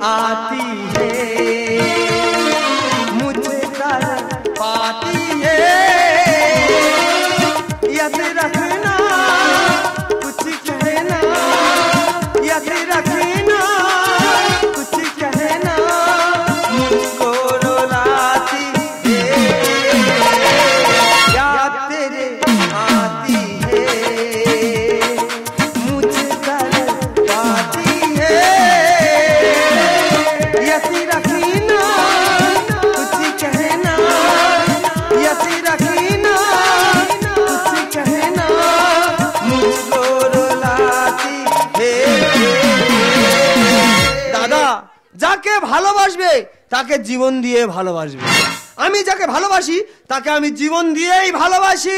आती है मुझे तर पाती है याद रखना कुछ कहना याद रखना कुछ कहना मुझको रुलाती है याद तेरे आती है मुझे तर पाती है याद रखना कुछ कहना याद रखना कुछ कहना मुझको रुलाती है दादा যাকে ভালোবাসবে তাকে জীবন দিয়ে ভালোবাসবে আমি যাকে ভালোবাসি তাকে আমি জীবন দিয়েই ভালোবাসি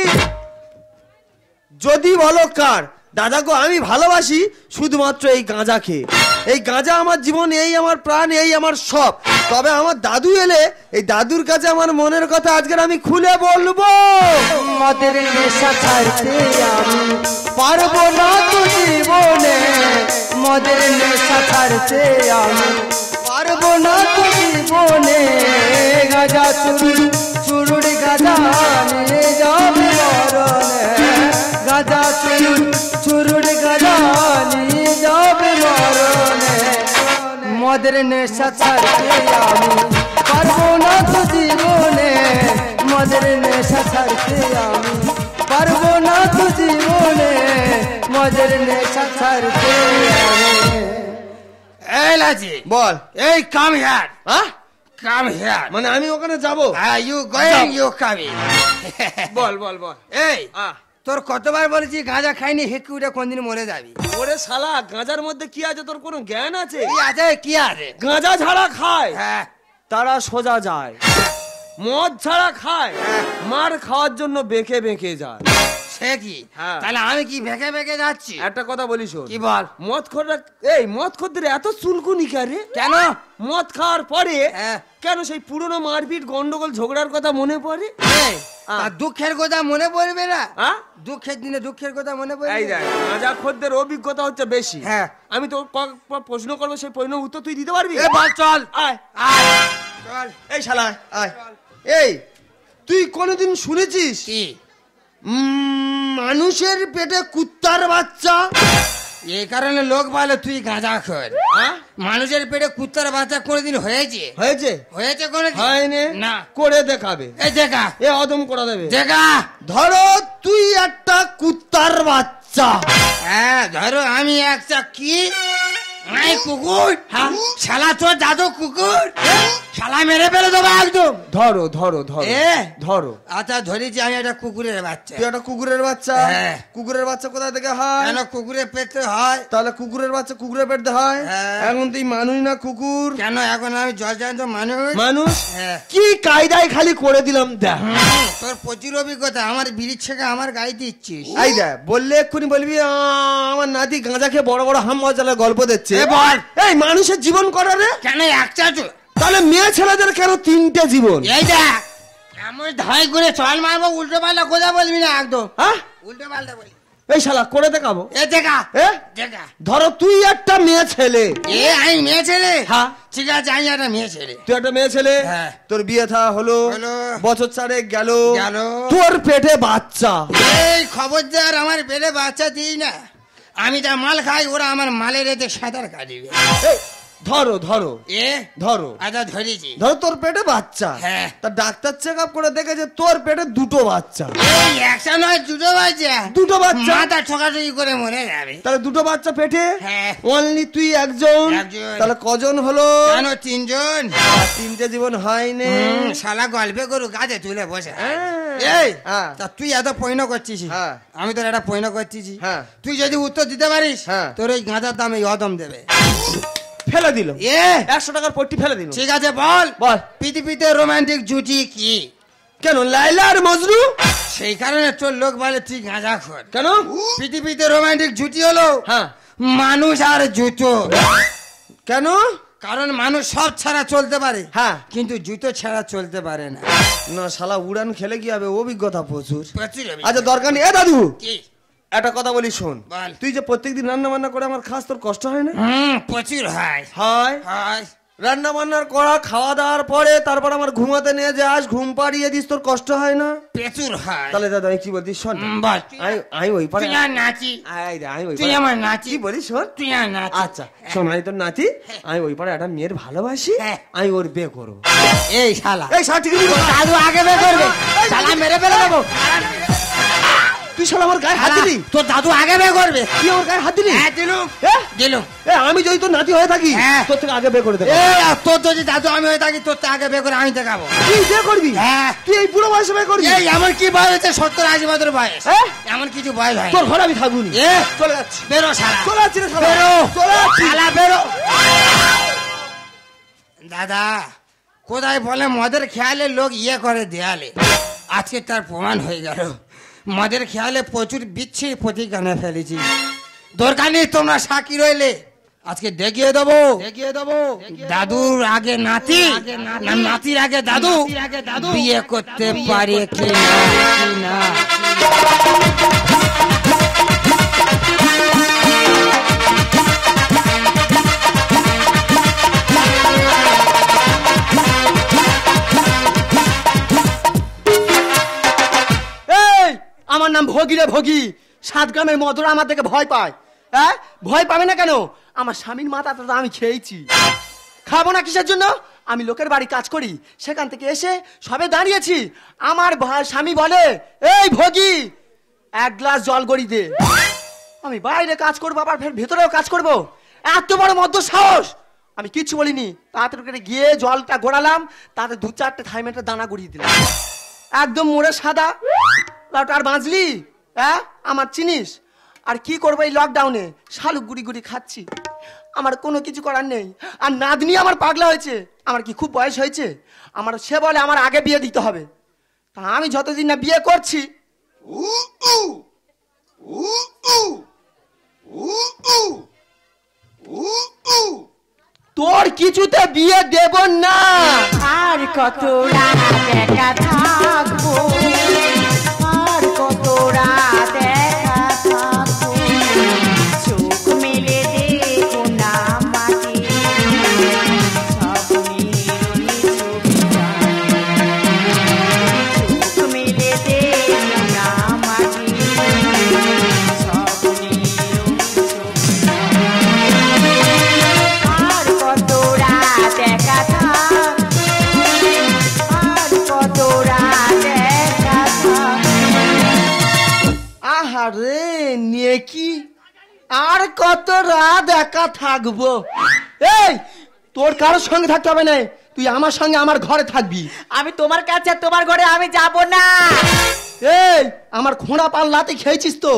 যদি বলো কার দাদা গো আমি ভালোবাসি শুধুমাত্র এই গাঁজা খেয়ে এই গাঁজা আমার জীবন এই আমার প্রাণ এই আমার সব তবে আমার দাদু এলে এই দাদুর কাছে আমার মনের কথা আজকে আমি খুলে বলবো মদের নেশা ছাড়তে আমি পারবো না তো জীবনে মদের নেশা ছাড়তে আমি পারবো না তো জীবনে গাঁজা চুরুড়ি গাঁজা নিয়ে যাবে মরণে গাঁজা চুরুড়ি গাঁজা নিয়ে যাবে মরণে মদের নেশা ছাড়তে আমি পারবো না তো জীবনে মদের নেশা ছাড়তে আমি পারবো না তো জীবনে মদের নেশা ছাড়তে আমি এই লাজি বল এই কাম হিয়ার হ্যাঁ কাম হিয়ার মানে আমি ওখানে যাব ইউ গোয়িং ইউ কামিং বল বল বল এই তোর কতবার বলেছি গাঁজা খাইনি হেকুটা কোনদিন মরে যাবি ওরে শালা গাঁজার মধ্যে কি আছে তোর কোনো জ্ঞান আছে কি আছে কি আছে গাঁজা ছাড়া খায় হ্যাঁ তারা সোজা যায় মদ ছাড়া খায় মার খাওয়ার জন্য বেঁকে বেঁকে যায় সে কি হ্যাঁ। তাহলে আমি কি ভেকে ভেকে যাচ্ছি একটা কথা বলি শোন কি বল মদ খোররা এই মদ খোরদের এত চুলকুনি কে কেন মদ খাওয়ার পরে হ্যাঁ। কেন সেই পুরনো মারপিট গন্ডগোল ঝগড়ার কথা মনে পড়ে এই, তা দুঃখের কথা মনে পড়বে না হ্যাঁ দুঃখের দিনে দুঃখের কথা মনে এই পড়বে দেখ গাঁজা খোরদের অভিজ্ঞতা হচ্ছে বেশি হ্যাঁ। আমি তো প্রশ্ন করবো সেই প্রশ্ন উত্তর তুই দিতে পারবি এ বল চল আয় আয় চল এই শালা আয় এই তুই কোনোদিন শুনেছিস কি মানুষের পেটে কুত্তার বাচ্চা এই কারণে লোক বলে তুই গাঁজা খোর হ্যাঁ? মানুষের পেটে কুত্তার বাচ্চা কোনোদিন হয়েছে হয়েছে হয়েছে কোনোদিন হয়নি না করে দেখাবে এই দেখা এ অদম করে দেবে দেখা ধরো তুই একটা কুত্তার বাচ্চা হ্যাঁ ধরো আমি একটা কি নাই কুকুর শালা তোর দাদু কুকুর শালা মেরে ফেলে দেবো একদম ধরো ধরো ধরো এ ধরো আচ্ছা ধরেছি আমি একটা কুকুরের বাচ্চা তুই একটা কুকুরের বাচ্চা হ্যাঁ। কুকুরের বাচ্চা কোথা থেকে হয় কেন কুকুরের পেটে হয় তাহলে কুকুরের বাচ্চা কুকুরের পেটে হয় হ্যাঁ। এখন তুই মানুষ না কুকুর কেন এখন আমি জলজান্ত মানুষ মানুষ হ্যাঁ। কি কায়দায় খালি করে দিলাম দেখ তোর প্রচুর অভিজ্ঞতা আমার বিড়ির ছেঁকে আমার গায়ে দিচ্ছিস এই দেখ বললে এক্ষুনি বলবি আমার নাতি গাঁজা খেয়ে বড় বড় হাম মজালা গল্প দিচ্ছে এ বল। এই মানুষের জীবন করা রে কেন একটা তাহলে মেয়ে ছেলেদের কেন তিনটে জীবন এই দেখ এমন ধাই করে চল মারবো উল্টো পাল্টা কোথা বলবি না একদম হ্যাঁ উল্টো পাল্টা বলি এই শালা করে দেখাবো এ দেখা এ দেখা ধরো তুই একটা মেয়ে ছেলে এ আমি মেয়ে ছেলে হ্যাঁ। ঠিক আছে আমি একটা মেয়ে ছেলে তুই একটা মেয়ে ছেলে হ্যাঁ। তোর বিয়ে থা হলো হলো। বছর 4 গেল গেল। তোর পেটে বাচ্চা এই খবরদার আমার পেলে বাচ্চা দিই না আমি যা মাল খাই ওরা আমার মালের এতে সাঁতার কাটিবে এই, ধরো ধরো এ ধরো আচ্ছা ধরেছি ধরো তোর পেটে বাচ্চা হ্যাঁ। তা ডাক্তার চেক আপ করে দেখেছে তোর পেটে দুটো বাচ্চা এই একটা নয় দুটো বাচ্চা দুটো বাচ্চা মাথা ঠোকাঠুকি করে মরে যাবে তাহলে দুটো বাচ্চা পেটে হ্যাঁ। অনলি তুই একজন একজন। তাহলে কজন হলো কেন তিনজন তিনটে জীবন হয়নি শালা গল্পে করু গাছে তুলে বসে হ্যাঁ। এই হ্যাঁ। তা তুই এত পৈন করছিস হ্যাঁ। আমি তোর একটা পৈন করছিস হ্যাঁ। তুই যদি উত্তর দিতে পারিস হ্যাঁ। তোর ওই গাঁজার দাম এই অদম দেবে ফেলে দিল এ 100 টাকার পট্টি ফেলে দিল ঠিক আছে বল বল পৃথিবীতে রোমান্টিক জুটি কি কেন লাইলা আর মজনু সেই কারণে তোর লোক বলে তুই গাঁজা খোর কেন পৃথিবীতে রোমান্টিক জুটি হলো হ্যাঁ মানুষ আর জুতো কেন কারণ মানুষ সব ছাড়া চলতে পারে হ্যাঁ কিন্তু জুতো ছাড়া চলতে পারে না না শালা উড়ান খেলে কি হবে অভিজ্ঞতা প্রচুর প্রচুর অভিজ্ঞতা। আচ্ছা দরকার নেই এ দাদু কি? একটা কথা বলি শোন, বল। তুই যে প্রত্যেকদিন রান্না বান্না করে আমার খাস, তোর কষ্ট হয় না? প্রচুর হয়। হয়। হয়। রান্না বান্নার করা, খাওয়া দাওয়ার পরে তারপর আমার ঘুমাতে নিয়ে যাস, ঘুম পাড়িয়ে দিস, তোর কষ্ট হয় না? প্রচুর হয়। তাহলে দাদা আমি কি বলছিস শোন, বল। আমি ওই পারে তুই আর নাচি। আমি ওই তুই পারে- আমার নাচি। কি বলিস শোন? তুই আর নাচি। আচ্ছা শোন, আমি তোর নাতি, আমি ওই পারে একটা মেয়ের ভালোবাসি, হ্যাঁ। আমি ওর বিয়ে করবো। এই শালা, এই সার্টিফিকেট দাদু আগে বের করবে, শালা মেরে ফেলে দেবো। তুই শালা আমার গায়ে হাত দিলি? তোর দাদু আগে বের করবে। তুই আমার গায়ে হাত দিলি? হ্যাঁ দিলুম। এ? দিলুম। এ, আমি যদি তোর নাতি হয়ে থাকি, হ্যাঁ। তোর থেকে আগে বিয়ে করে দেবো। এই আর তোর যদি দাদু আমি হয়ে থাকি, তোর তো আগে বের করে আমি দেখাবো। তুই বিয়ে করবি? হ্যাঁ। তুই এই বুড়ো বয়সে বিয়ে করবি? এই এমন কি বয়স হচ্ছে, 70-80 বছর বয়স। হ্যাঁ? এমন কিছু বয়স হয় তোর ঘরে আমি থাকবো না। এ চলে যাচ্ছি, বেরো শালা, চলে যাচ্ছি রে শালা। বেরো। চলে যাচ্ছি। শালা বেরো। দাদা কোথায় বলে মদের খেয়ালে লোক ইয়ে করে দেয়ালে, আজকে তার প্রমাণ হয়ে গেল। মদের খেয়ালে প্রচুর বিচ্ছির প্রতিজ্ঞানে ফেলেছি। দরকার নেই তোমরা সাক্ষী রইলে, আজকে দেখিয়ে দেবো দাদুর আগে নাতি, না নাতির আগে দাদু বিয়ে করতে পারে কি না। এই আমার নাম ভোগী রে ভোগী। 7 গ্রামের মধুরা আমার থেকে ভয় পায়। হ্যাঁ, ভয় পাবে না কেন? আমার স্বামীর মাথাটা তো আমি খেয়েছি। খাবো না কিসের জন্য? আমি লোকের বাড়ি কাজ করি, সেখান থেকে এসে সবে দাঁড়িয়েছি, আমার স্বামী বলে, এই ভোগী 1 গ্লাস জল গড়ি দে। আমি বাইরে কাজ করবো, আবার ফের ভেতরেও কাজ করব। এত বড় মধ্য সাহস! আমি কিচ্ছু বলিনি, তাড়াতাড়ি করে গিয়ে জলটা গড়ালাম, তাতে 2-4টে থাইমেটের দানা গড়িয়ে দিলাম। একদম মোড়ে সাদা। আর বাঁচলি? হ্যাঁ, আমার চিনিস? আর কি করবো এই লকডাউনে? শালুক গুড়ি গুড়ি খাচ্ছি, আমার কোনো কিছু করার নেই। আর নাতনি আমার পাগলা হয়েছে। আমার কি খুব বয়স হয়েছে? আমার সে বলে আমার আগে বিয়ে দিতে হবে। তা আমি যতদিন না বিয়ে করছি, তোর কিছুতে বিয়ে দেব না। আর কত রাত একা থাকবো, আর কত রাত একা থাকবো, চোখ মেলে দেখো না মাটি, স্বপ্নের ছবিটা। চোখ মেলে দেখো না মাটি, স্বপ্নের ছবিটা। আর কত রাত একা থাক, আর কত রাত একা থাক। আহারে নেকি, আর কত রাত একা থাকবো? এই, তোর কারোর সঙ্গে থাকতে হবে না, তুই আমার সঙ্গে আমার ঘরে থাকবি। আমি তোমার কাছে তোমার ঘরে আমি যাব না। এই, আমার খোঁড়া পাল লাতে খেয়েছিস তো?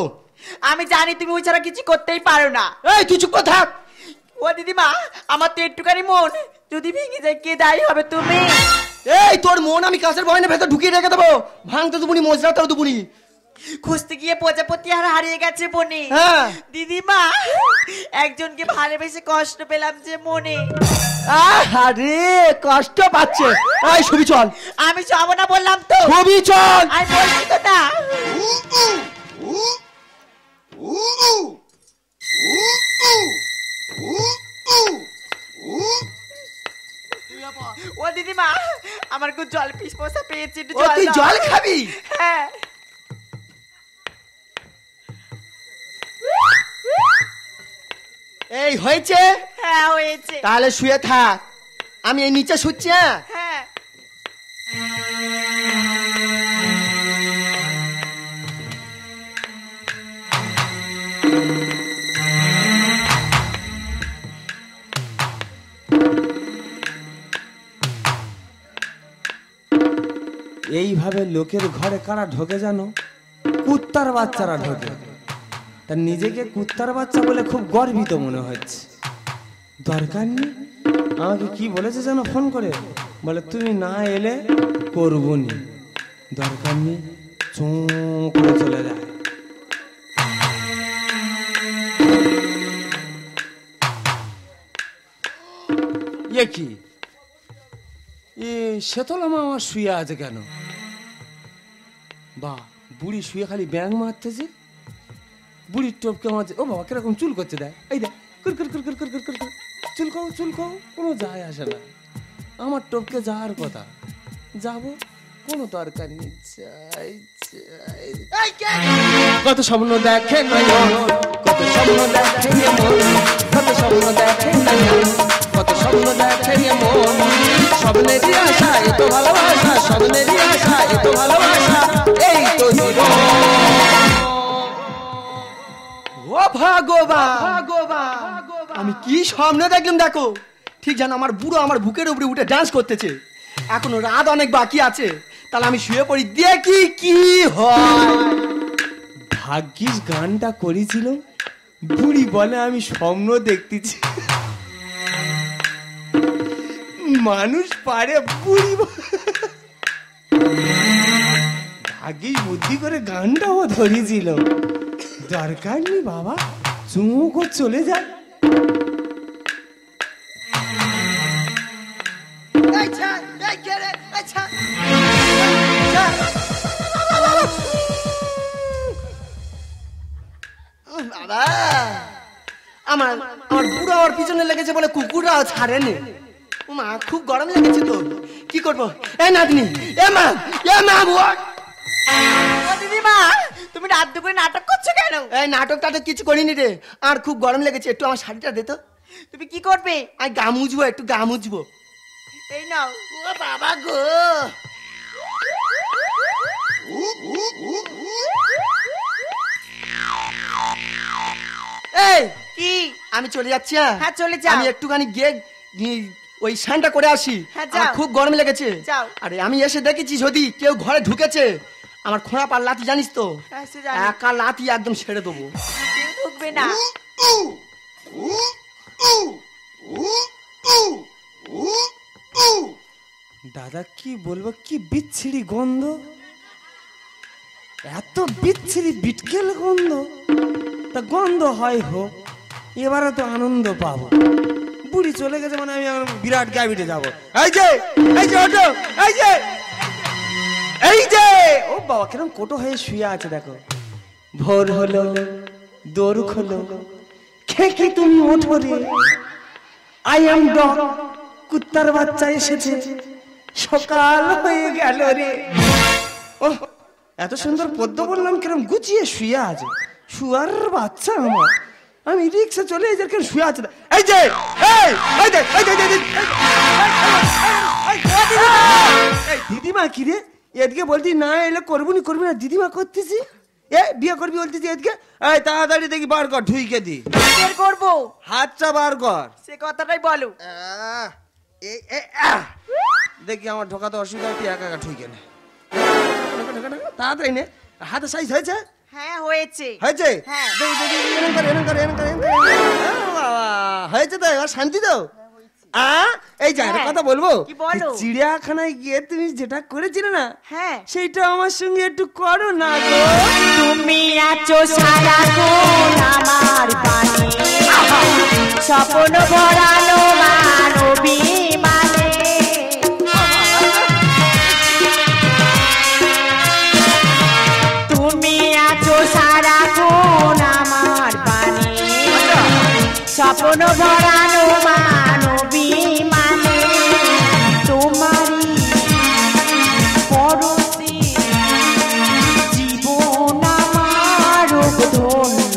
আমি জানি তুমি ওই ছাড়া কিছু করতেই পারো না। এই, তুই চুপ করে থাক। ও দিদিমা, আমার তো একটুখানি মন যদি ভেঙে যায়, কে দায়ী হবে? তুমি। এই, তোর মন আমি কাছের বয়নের ভেতর ঢুকিয়ে রেখে দেবো, ভাঙতে দুপুনি মজরাতেও দুপুনি। খুঁজতে গিয়ে প্রজাপতি আর হারিয়ে গেছে বনে। হ্যাঁ। দিদিমা, একজনকে ভালোবেসে কষ্ট পেলাম যে মনে। আহারে কষ্ট পাচ্ছে। এই ছবি চল। আমি যাব না বললাম তো। ছবি চল। আমি বলছি তো না। ও দিদিমা, আমার খুব জল পিপাসা পেয়েছে, একটু ও, তুই দাও। জল খাবি? হ্যাঁ। এই হয়েছে? হ্যাঁ হয়েছে। তাহলে শুয়ে থাক, আমি এই নিচে শুচ্ছি। হ্যাঁ, হ্যাঁ। এইভাবে লোকের ঘরে কারা ঢোকে জানো? কুত্তার বাচ্চারা ঢোকে। তার নিজেকে কুত্তার বাচ্চা বলে খুব গর্বিত মনে হচ্ছে। দরকার নেই। আমাকে কি বলেছে জানো ফোন করে? বলে তুমি না এলে করবনি। দরকার নেই, চোঁ করে চলে যায়। এ কি, এ শেতলা মা আমার শুয়ে আছে কেন? বা বুড়ি শুয়ে খালি ব্যাং মারতেছে। বুড়ির টোপকে মাঝে ও বাবা কিরকম চুল করছে দেখ, এই দেখ কুর কুর কুর কুর কুর কুর কুর কুর। চুলকাও কোনো যায় আসে না। আমার টোপকে যাওয়ার কথা, যাবো কোনো দরকার নেই। কত স্বপ্ন দেখে নয়ন, কত স্বপ্ন দেখে মন, কত স্বপ্ন দেখে নয়ন, কত স্বপ্ন দেখে মন। স্বপ্নেরই আশা এত ভালোবাসা, স্বপ্নেরই আশা এত ভালোবাসা, এই তো জীবন। ও ভগবান, আমি কি স্বপ্ন দেখলাম দেখো। ঠিক জানো আমার বুড়ো আমার বুকের উপরে উঠে ডান্স করতেছে। এখনো রাত অনেক বাকি আছে, তাহলে আমি শুয়ে পড়ি, দেখি কি হয়। ভাগ্যিস গানটা করেছিল, বুড়ি বলে আমি স্বপ্ন দেখতেছি। মানুষ পারে, বুড়ি ভাগ্যিস বুদ্ধি করে গানটাও ধরেছিল। দরকার নেই বাবা, চুমুক করে চলে যায়। বাবা আমার বুড়ো আমার পিছনে লেগেছে বলে কুকুররাও ছাড়েনি। মা খুব গরম লেগেছে তো, কি করবো? এ নাতনি, এ মা, দিদিমা তুমি রাত দুপুরে নাটক করছো কেন? এই নাটক কিছু করিনি রে, আর খুব গরম লেগেছে। একটু আমার শাড়িটা দে তো। তুমি কি করবে? আমি গা মুছবো, একটু গা মুছবো। এই নাও। ও বাবা গো, এই কি? আমি চলে যাচ্ছি। হ্যাঁ চলে যাও। আমি একটুখানি গিয়ে ওই স্নানটা করে আসি। হ্যাঁ যাও। খুব গরম লেগেছে। যাও। আরে আমি এসে দেখেছি যদি কেউ ঘরে ঢুকেছে, আমার খোঁড়া পার লাথি জানিস তো, হ্যাঁ, সে জানি। একা লাথি একদম ছেড়ে দেবো। কেউ ঢুকবে না। দাদা কি বলবো, কি বিচ্ছিরি গন্ধ, এত বিচ্ছিরি বিটকেল গন্ধ। তা গন্ধ হয় হোক, এবারে তো আনন্দ পাবো। বুড়ি চলে গেছে মানে আমি বিরাট গ্যাবিটে যাবো। এই যে ওঠো, এই যে ও বাবা কিরকম কোটো হয়ে শুয়ে আছে দেখো। ভোর হলো, দোর খোলো, খেকে তুমি ওঠো রে। আই এম ডগ, কুত্তার বাচ্চা এসেছে, সকাল হয়ে গেল রে। ও এত সুন্দর পদ্ম বললাম, কিরম গুছিয়ে শুয়ে আছে। শুয়ার বাচ্চা আমার, আমি রিক্সা চলে এই যে শুয়ে আছে। এই যে দিদিমা কি রে, এদিকে বলতি না এলে করবি না, দিদিমা করতেছি। এ বিয়ে করবি বলতেছি এদিকে। এই তাড়াতাড়ি দেখি বার কর, ঢুইকে দি। বের করবো, হাতটা বার কর। সে কথাটাই বলো। দেখি আমার ঢোকাতে অসুবিধা, তুই একা একা ঠুইকে নে, তাড়াতাড়ি নে। হাতে সাইজ হয়েছে? হ্যাঁ হয়েছে। হয়েছে? হ্যাঁ। হয়েছে তো, এবার শান্তি তো। এই যে একটা কথা বলবো, কি বলো? চিড়িয়াখানায় গিয়ে তুমি যেটা করেছিলে না, হ্যাঁ সেইটা আমার সঙ্গে একটু করো না গো। তুমি আছো সারাক্ষণ আমার পানে, স্বপ্ন ভরানো মানবী মানে। তুমি আছো সারাক্ষণ আমার পানে, স্বপ্ন ভরানো মানবী মানে। তোমারই পরশে জীবন আমার ধন্য।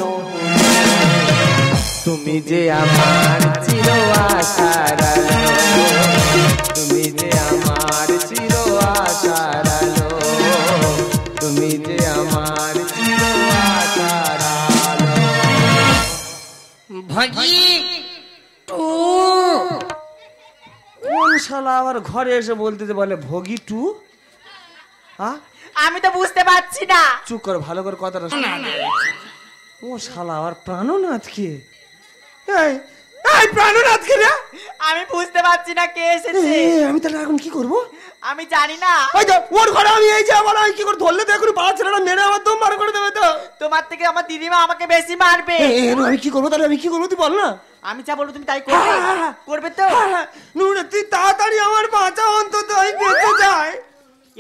তুমি যে আমার চির আশার আলো, তুমি যে আমার চির আশার আলো, তুমি যে আমার চির আশার আলো। ভাগি কোন শালা আবার ঘরে এসে বলতে বলে ভগি টু? আমি তো বুঝতে পারছি না। চুপ করে ভালো করে কথাটা শোনা। ও শালা আবার প্রাণনাথকে, এই প্রাণনাথকে রে, আমি বুঝতে পারছি না কে এসেছে। আমি তাহলে এখন কি করবো? আমি জানি না। ওই তো ওর ঘরে আমি এই যে আবার আমি কি করে ধরলে তো এখন পাড়া ছেলেটা মেরে আমার দম বার করে দেবে তো। তোমার থেকে আমার দিদিমা আমাকে বেশি মারবে। আমি কি করবো তাহলে, আমি কি করবো তুই বল না। আমি যা বলবো তুমি তাই করবে। করবে তো? নুনে তুই তাড়াতাড়ি আমার বাঁচা, অন্তত আমি বেঁচে যাই।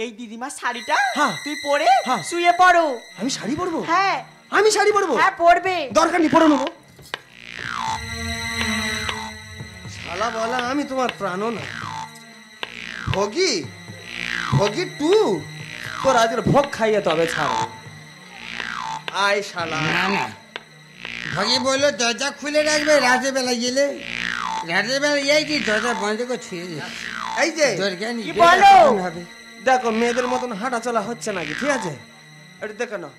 এই দিদিমার শাড়িটা হ্যাঁ। তুই পরে হ্যাঁ। শুয়ে পড়ো। আমি শাড়ি পরবো? হ্যাঁ আমি শাড়ি পরবো? হ্যাঁ পড়বে। দরকার নেই, পরে নেবো। শালা বলা আমি তোমার প্রাণও না। ভোগী, ভোগী টু, তোর আজকের ভোগ খাইয়ে তবে ছাড়ো। আয় শালা। না না, ভগি বললো দরজা খুলে রাখবে, রাতের বেলা গেলে। রাতের বেলা এই কি দরজা বন্ধ করে ছুঁয়ে যাবে। এই যে কি বলো? দেখো মেয়েদের মতন হাঁটা চলা হচ্ছে নাকি? ঠিক আছে, এটা দেখো না।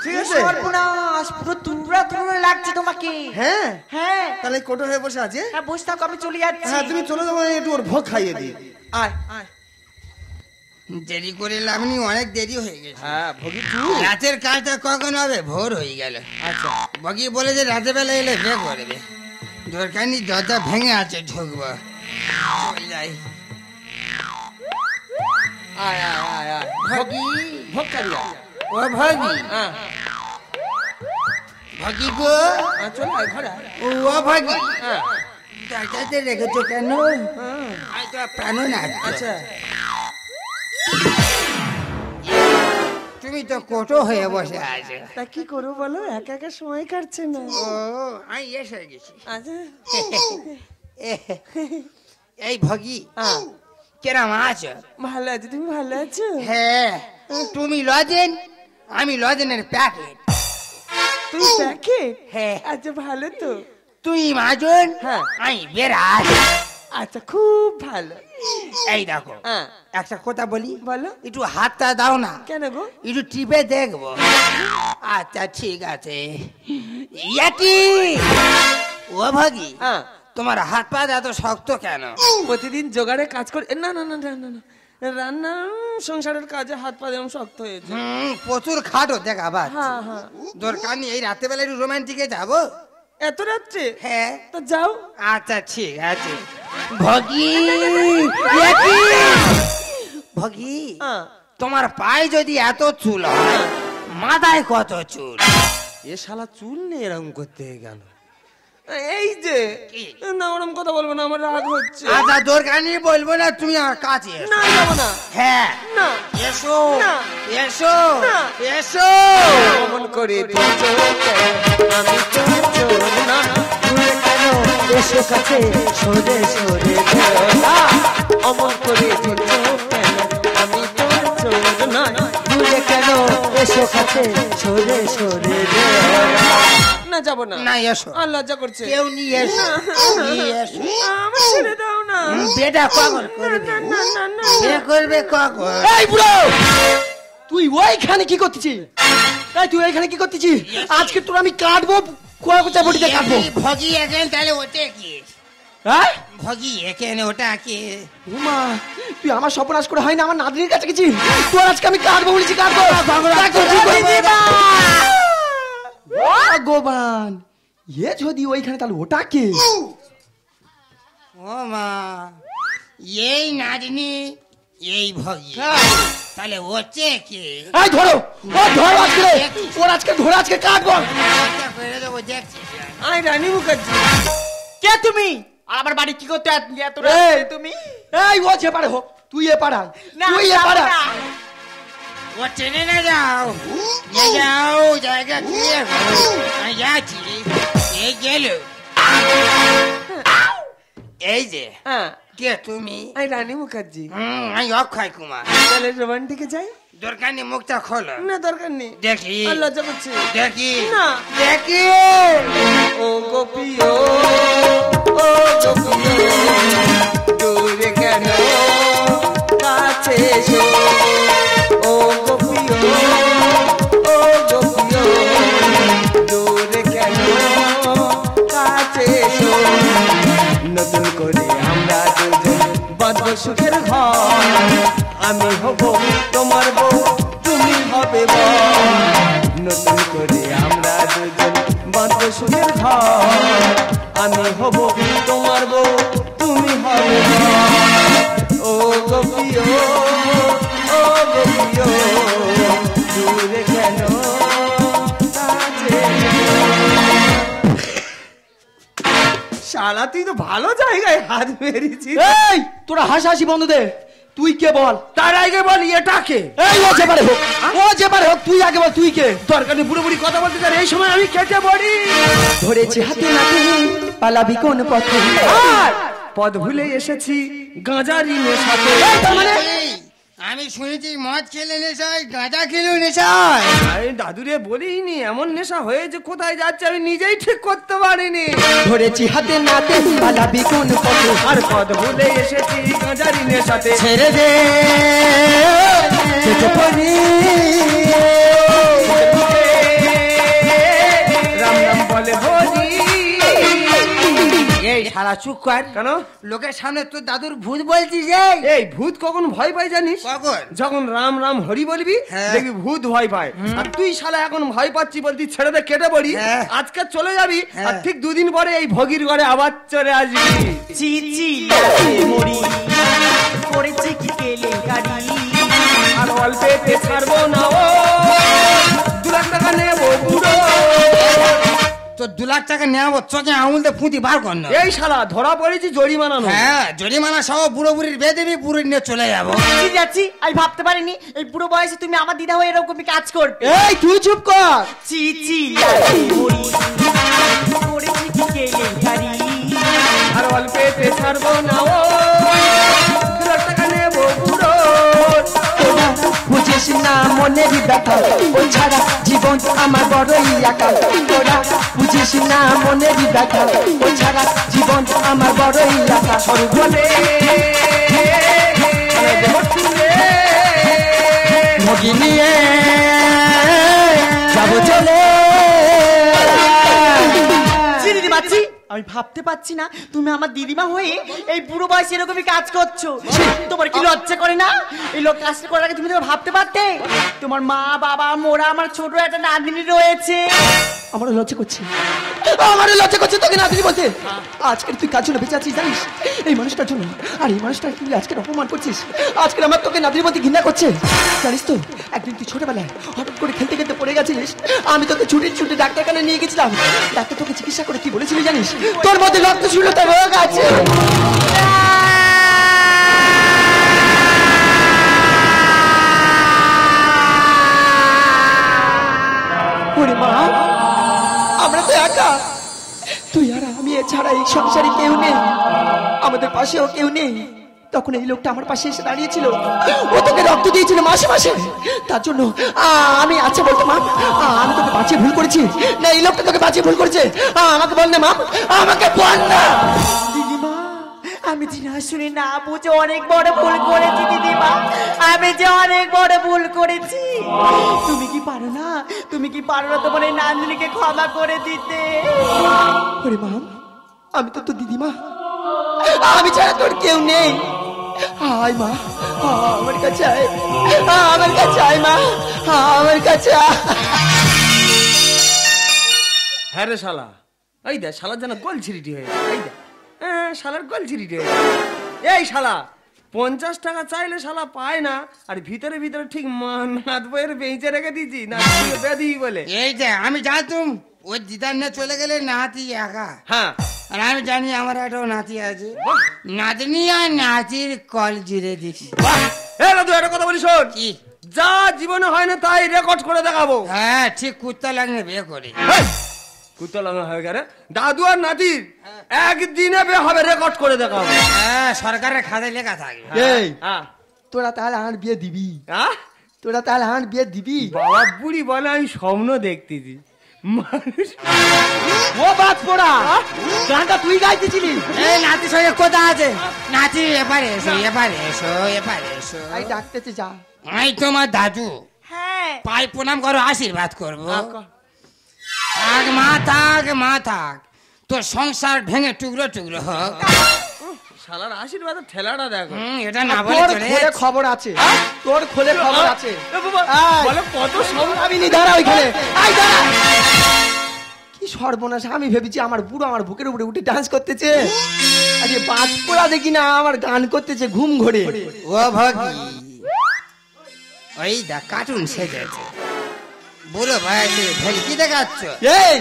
ঠিক আছে, সর্বনাশ, পুরো তুমরা তুমরা লাগছে তোমাকে। হ্যাঁ হ্যাঁ তাহলে কোটো হয়ে বসে আছে। হ্যাঁ বসে থাকো, আমি চলে যাচ্ছি। হ্যাঁ তুমি চলে যাবো, একটু ওর ভোগ খাইয়ে দিই। আয় আয়। দেরি করে লাভ নেই, অনেক দেরি হয়ে গেছে। হ্যাঁ ভোগী টু। রাতের কাজটা কখন হবে? ভোর হয়ে গেল। আচ্ছা বগি বলে যে রাতের বেলা এলে বে করবে। দরকার নেই, দরজা ভেঙে আছে, ঢুকবো। চলে যাই। আয় আয় আয় আয়। ভগি, ভোগ খাইয়া। ও ভগি, হ্যাঁ ভগি গো, চলে আয় ঘরে আয়। ও ভগি, হ্যাঁ দরজাতে রেখেছো কেন? আই তো প্রাণ না। আচ্ছা তুমি তো কোটো হয়ে বসে আছো। তা কি করবো বলো, একা একা সময় কাটছে না। ও আমি এসে গেছি। আচ্ছা এই ভগি, কেরাম আছো? ভালো আছো, তুমি ভালো আছো? হ্যাঁ, তুমি লজেন, আমি লজেনের প্যাকেট। তুমি প্যাকেট? হ্যাঁ। আচ্ছা ভালো তো। তুই মাজন, হ্যাঁ। আমি বেড়াস। আচ্ছা খুব ভালো। এই দেখো, হ্যাঁ একটা কথা বলি, বলো। একটু হাতটা দাও না। কেন গো? একটু টিপে দেখবো। আচ্ছা ঠিক আছে। ইয়াটি, ও ভাগি, হ্যাঁ তোমার হাত পা এত শক্ত কেন? প্রতিদিন জোগাড়ে কাজ করে। না না না না না না, রান্না সংসারের কাজে হাত পা যেমন শক্ত হয়েছে। প্রচুর খাটো দেখা বা। হ্যাঁ হ্যাঁ। দরকার নেই, এই রাতে বেলা একটু রোমান্টিকে যাবো। এত রাত্রে? হ্যাঁ তো যাও। আচ্ছা ঠিক আছে। ভগি, ইয়াটি, ভগি, হ্যাঁ। তোমার পায়ে যদি এত চুল হয়, মাথায় কত চুল? এ শালা চুল নিয়ে এরকম করতে গেল। এই যে কি? না ওরকম কথা বলবো না, আমার রাগ হচ্ছে। আচ্ছা দরকার নেই, বলবো না, তুমি আমার কাছে এসো। না যাবো না। হ্যাঁ না এসো, না। এসো, না। এসো। অমন করে তুলছো কেন? আমি তুলছো না, দূরে কেন? এসো কাছে, সরে সরে যেও না। অমন করে তুলছো কেন? আমি তুলছো না, দূরে কেন? এসো কাছে, সরে সরে যেও না। না যাবো না। না এসো। আর লজ্জা করছে। কেউ নিয়ে এসো, নিয়ে এসো। আমার ছেড়ে দাও না। বেটা কখন করবে? না না না না। বে করবে কখন? এই বুড়ো, তুই ওইখানে কি করতেছিস? এই তুই ওইখানে কি করতেছিস? আজকে তোর আমি কাটবো, কোয়া বটিতে কাটবো। ভগি এখানে, তাহলে ওটা কি? হ্যাঁ ভগি এখানে, ওটা কি? উমা, তুই আমার সর্বনাশ করে হয় না, আমার নাতনির কাছে গেছিস। তোর আজকে আমি কাটবো বলেছি, কাটবো। ভগবান, এ যদি ওইখানে, তাহলে ওটা কে? ও মা, এই নাজনি, এই ভগি, তাহলে ওতে কি? এই ধরো, ও ধরো আজকে, ওর আজকে ধরে আজকে কাটবো। একটা করে দেবো, দেখছি। আই রানী মুখার্জি। কে তুমি? আর আমার বাড়ি কি করতে এত রাত্রে তুমি? এই ও যে পারে হোক, তুই এ পাড়া, না, তুই এ যাবো পাড়া। না। ও টেনে না যাও, নিয়ে যাও, জায়গা ক্লিয়ার করো। আমি যাচ্ছি, এই গেল। এই যে, হ্যাঁ কে তুমি? আই রানী মুখার্জি। আমি অক্ষয় কুমার। তাহলে রোমান্টিকে যাই? দরকার নেই, মুখটা খোলো। না দরকার নেই। দেখি, আর লজ্জা করছে। দেখি, না। দেখি। ও গোপিও, ও গোপিও, দূরে কেন? কাছে এসো। ও গোপিও, ও গোপিও, দূরে কেন? কাছে এসো। নতুন করে আমরা দুজন বাঁধবো সুখের ঘর। আমি হব তোমার বউ, তুমি হবে বর। নতুন করে আমরা দুজন বাঁধবো সুখের ঘর। আমি হব তোমার বউ, তুমি হবে বর। ও গোপিও, ও গোপিও, দূরে কেন? কাছে শালা তুই তো ভালো জায়গায় হাত মেরেছিস। এই তোরা হাসাহাসি বন্ধ দে। তুই কে বল? তার আগে বল এটাকে। এই ও যে পারে হোক, ও যে পারে হোক, তুই আগে বল তুই কে? দরকার নেই বুড়ো বুড়ি কথা বলতে চান, এই সময় আমি কেটে পড়ি। ধরেছি হাতে নাতে পালাবি কোন পথে, পদ ভুলে এসেছি গাঁজারি নেশাতে। মানে আমি শুনেছি মদ খেলে নেশায়, গাঁজা খেলেও নেশায়। আরে দাদুরে বলিনি, এমন নেশা হয়েছে কোথায় যাচ্ছে আমি নিজেই ঠিক করতে পারিনি। ধরেছি হাতে নাতে পালাবি কোন পথে, আর পদ ভুলে এসেছি গাঁজারি নেশাতে। ছেড়ে দে যেতে পারি রাম রাম বলে হরি। এই শালা চুপ কর। কেন? লোকের সামনে তোর দাদুর ভূত বলছিস? এই ভূত কখন ভয় পাই জানিস? কখন? যখন রাম রাম হরি বলবি দেখবি ভূত ভয় পায়। আর তুই শালা এখন ভয় পাচ্ছি বলতি ছেড়ে দে কেটে পড়ি। আজকে চলে যাবি আর ঠিক দুদিন পরে এই ভগির ঘরে আবার চলে আসবি। চি চি মরি করেছে কি কেলেঙ্কারি, আর অল্পেতে ছাড়বো না ও 2 লাখ টাকা নেবো বুড়ো। তো 2 লাখ টাকা নেবো, চোখে আঙুল দিয়ে ফুঁতি বার কর না। এই শালা ধরা পড়েছি জরিমানা নয়। হ্যাঁ, জরিমানা সহ বুড়ো বুড়ির বেঁধে দিবি, বুড়ি নিয়ে চলে যাবো। যাচ্ছি। আমি ভাবতে পারিনি এই বুড়ো বয়সে তুমি আমার দিদা হয়ে এরকমই কাজ করবে। এই তুই চুপ কর। চি চি মরি করেছে কি কেলেঙ্কারি, আর অল্পেতে ছাড়বো না ও 2 লাখ টাকা নেবো বুড়ো। তোরা বুঝিস না মনের ব্যথা, ও ছাড়া জীবন আমার বড়ই একা। তোরা বুঝিস না মনের ব্যথা, ও ছাড়া জীবন আমার বড়ই একা। সরু বলে ভগি নিয়ে যাবো চলে। দিদিমা আমি ভাবতে পারছি না তুমি আমার দিদিমা হয়ে এই বুড়ো বয়সে এরকমই কাজ করছো। তোমার কি লজ্জা করে না? এই লোক কাজটা করার আগে তুমি তো ভাবতে পারতে তোমার মা বাবা মোরা আমার ছোট একটা নাতনি রয়েছে। আমারও লজ্জা করছে, আমারও লজ্জা করছে তোকে নাতনি বলতে। আজকের তুই কার জন্য বেঁচে আছিস জানিস? এই মানুষটার জন্য। আর এই মানুষটা তুই আজকে অপমান করছিস, আজকে আমার তোকে নাতনি বলতে ঘৃণা করছে। জানিস তো একদিন তুই ছোটবেলায় হঠাৎ করে খেলতে খেলতে পড়ে গেছিলিস, আমি তোকে ছুটে ছুটে ডাক্তারখানে নিয়ে গেছিলাম। ডাক্তার তোকে চিকিৎসা করে কি বলেছিলি জানিস? তোর মধ্যে রক্তশূন্যতা রোগ আছে। ওরে মা, আমরা তো একা, তুই আর আমি এছাড়া এই সংসারে কেউ নেই, আমাদের পাশেও কেউ নেই। তখন এই লোকটা আমার পাশে এসে দাঁড়িয়েছিল, ও তোকে রক্ত দিয়েছিল মাসে মাসে। তার জন্য আমি আচ্ছা বলতো মা, আমি তোকে বাঁচিয়ে ভুল করেছি না এই লোকটা তোকে বাঁচিয়ে ভুল করেছে? আমাকে বল না মা, আমাকে বল না। দিদিমা আমি যে না শুনে না বুঝে অনেক বড় ভুল করেছি দিদিমা, আমি যে অনেক বড় ভুল করেছি। তুমি কি পারো না, তুমি কি পারো না তোমার এই নাতনিকে ক্ষমা করে দিতে? ওরে মা, আমি তো তোর দিদিমা, আমি ছাড়া তোর কেউ নেই। আয় মা, আমার কাছে আয়, আমার কাছে আয় মা, আমার কাছে আয়। হ্যাঁ রে শালা, এই দেখ শালার যেন গোল ছিরিটি হয়ে গেছে। এই দেখ শালার গোল ছিরিটি হয়ে গেছে। এই শালা 50 টাকা চাইলে শালা পায় না, আর ভিতরে ভিতরে ঠিক নাথ বইয়ের বেঁচে রেখে দিয়েছি না বেদি বলে। এই যে আমি জানতুম ওই দিদার নিয়ে চলে গেলে নাতি একা। হ্যাঁ, আর আমি জানি আমার একটা নাতি আছে, নাতনি আর নাতির কল জুড়ে দিচ্ছি। দাদু একটা কথা বলি শোন, কি? যা জীবনে হয় না তাই রেকর্ড করে দেখাবো। হ্যাঁ ঠিক, কুত্তা লাগলে বিয়ে করে। কুত্তা লাগা হয়ে গেলে দাদু আর নাতির একদিনে বে হবে, রেকর্ড করে দেখাবো। হ্যাঁ সরকারের খাতায় লেখা থাকে। এই হ্যাঁ, তোরা তাহলে আমার বিয়ে দিবি? হ্যাঁ তোরা তাহলে আমার বিয়ে দিবি? বাবা বুড়ি বলে আমি স্বপ্ন দেখতেছি মানুষ। ও বাদ পড়া, গানটা তুই গাইতেছিলি? এই নাতির সঙ্গে কোথা আছে? নাতি এপারে এসো, এপারে এসো, এপারে এসো। এই ডাকতেছে যা। আমি তোমার দাদু, হ্যাঁ পায়ে প্রণাম করো, আশীর্বাদ করবো। থাক মা, থাক মা, থাক। তোর সংসার ভেঙে টুকরো টুকরো হোক। শালার আশীর্বাদ ঠেলাটা দেখো। এটা না বলে তোর চলে খোলে খবর আছে, তোর খোলে খবর আছে। বলে কত আমি নি দাঁড়া ওইখানে, আয় দাঁড়া। কি সর্বনাশ, আমি ভেবেছি আমার বুড়ো আমার বুকের উপরে উঠে ডান্স করতেছে, আরে বাজ পোড়া দেখি না আমার গান করতেছে ঘুম ঘরে। ও ভগি, ওই দা কার্টুন সেজেছে। বলো ভাই, ভেলকি দেখাচ্ছ? এই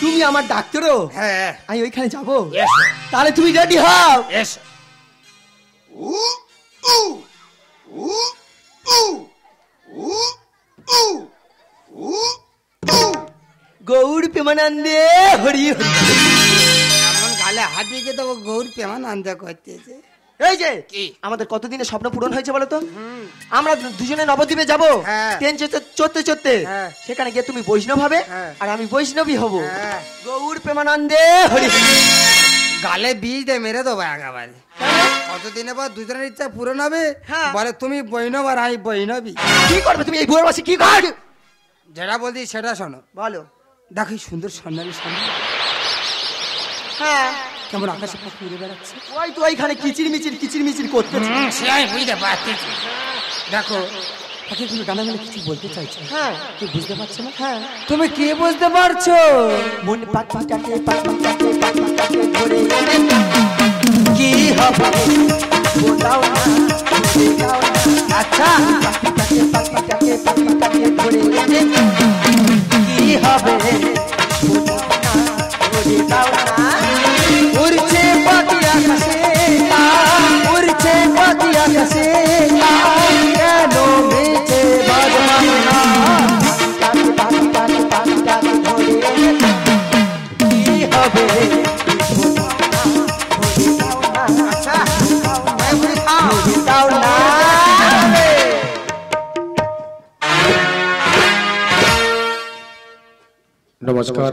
তুমি আমার ডাক্তারও? হ্যাঁ আমি ওইখানে যাবো, এসো তাহলে তুমি রেডি হও। এসো। গৌর প্রেমানন্দে হরি হরি। এমন গালে হাত দিয়ে তো গৌর প্রেমানন্দ করতেছে। এই যে কি? আমাদের কতদিনের স্বপ্ন পূরণ হয়েছে বলো তো? আমরা দুজনে নবদ্বীপে যাবো হ্যাঁ। ট্রেন চড়তে চড়তে, হ্যাঁ। সেখানে গিয়ে তুমি বৈষ্ণব হবে হ্যাঁ। আর আমি বৈষ্ণবী হব। হ্যাঁ। গৌর প্রেমানন্দে হরি হরি। গালে বীজ দিয়ে মেরে দেবো একেবারে। কতদিনের পর দুজনের ইচ্ছা পূরণ হবে। হ্যাঁ। বলে তুমি বৈনব আর আমি বৈনবী। কি করবে তুমি এই বুড়োর বসে, কি করবে? যেটা বলছি সেটা শোনো। বলো। দেখো এই সুন্দর সন্ন্যালী সামনে হ্যাঁ, কেমন আকাশে পাখি উড়ে বেড়াচ্ছে। ওই তো ওইখানে কিচির মিচির করতেছে। সে আমি বুঝতে পারছি। দেখো পাখিগুলো ডানা মেলে কিছু বলতে চাইছে। হ্যাঁ, কি বুঝতে পারছো না? হ্যাঁ। তুমি কি বুঝতে পারছো? মন পাখিটাকে ধরে এনে কি হবে বলাও না, বলাও না। আচ্ছা, পাখিটাকে ধরে এনে কি হবে বলাও না, উড়ছে পাখি আকাশে, উড়ছে পাখি আকাশে, কেন মেছে বাজমান না, পাখিটাকে ধরে এনে কি হবে বলাও না। নমস্কার।